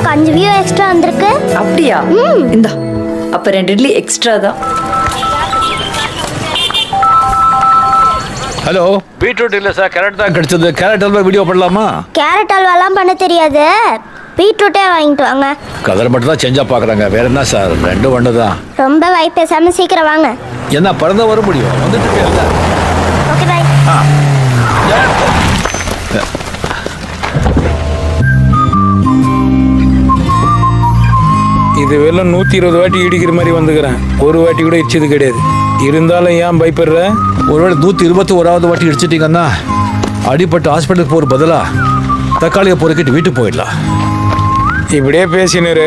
எனக்கு 5 view extra வந்திருக்கு. அப்படியா? இந்தா அப்ப 2 இட்லி எக்ஸ்ட்ரா தான். ஹலோ, பீட்ரூட் இல்லை சார், கேரட் தான் கிடைச்சது. கேரட் அல்வா வீடியோ பண்ணலாமா? கேரட் அல்வாலாம் பண்ண தெரியாது, பீட்ரூட்டே வாங்கிட்டு வாங்க. கலர் மட்டும் தான் செஞ்சா பார்க்குறாங்க, வேற என்ன சார், ரெண்டும் ஒன்று தான். ரொம்ப வாய் பேசாம சீக்கிரம் வாங்க. என்ன பறந்தா வர முடியும், வந்துட்டு இருக்கேன்ல. Okay bye. இது வெறும் 120 வாட்டி இடிக்கிற மாதிரி வந்துக்கிறேன். ஒரு வாட்டி கூட இடிச்சது கிடையாது. இருந்தாலும் ஏன் பயப்படுற? ஒருவேளை 121வது வாட்டி இடிச்சிட்டிங்கன்னா அடிப்பட்டு ஹாஸ்பிட்டலுக்கு போகிற பதிலா தக்காளியை பொறுக்கிட்டு வீட்டுக்கு போயிடலாம். இப்படியே பேசினாரு.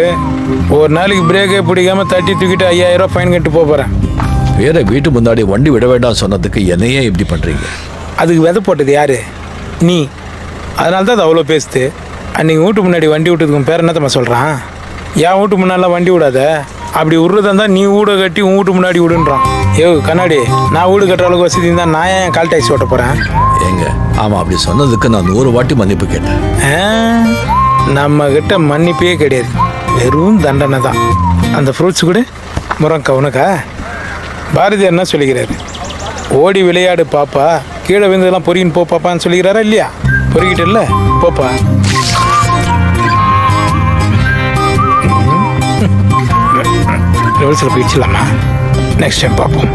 ஒரு நாளைக்கு பிரேக்கே பிடிக்காம தட்டி தூக்கிட்டு 5000 ரூபா ஃபைன் கட்டு போகிறேன். வேற வீட்டு முன்னாடி வண்டி விட வேண்டாம் சொன்னதுக்கு என்னையே இப்படி பண்ணுறீங்க? அதுக்கு விதை போட்டது யாரு? நீ. அதனால தான் அது அவ்வளோ பேசுது. அன்றைக்கி வீட்டு முன்னாடி வண்டி விட்டதுக்கு பேர் என்னத்தம்மா சொல்கிறான்? என் வீட்டு முன்னாடிலாம் வண்டி விடாத, அப்படி விட்றதா இருந்தால் நீ வீடை கட்டி உன் வீட்டு முன்னாடி விடுன்றான். கண்ணாடி, நான் வீடு கட்டுற அளவுக்கு வசதி இருந்தால் நான் ஏன் கால் டாக்ஸி ஓட்ட போகிறேன்? ஏங்க, ஆமாம், அப்படி சொன்னதுக்கு நான் 100 வாட்டி மன்னிப்பு கேட்டேன். நம்ம கிட்ட மன்னிப்பே கிடையாது, வெறும் தண்டனை தான். அந்த ஃப்ரூட்ஸ் கூட முறங்கா உனக்கா? பாரதியார் என்ன சொல்லிக்கிறாரு? ஓடி விளையாடு பாப்பா, கீழே விழுந்ததெல்லாம் பொறிக்கின்னு போ பாப்பான்னு சொல்லிக்கிறாரா இல்லையா? பொறிக்கிட்டு இல்லை போப்பா. ரிவர்ஸில் போயிடுச்சுலாமா? நெக்ஸ்ட் டைம் பார்ப்போம்.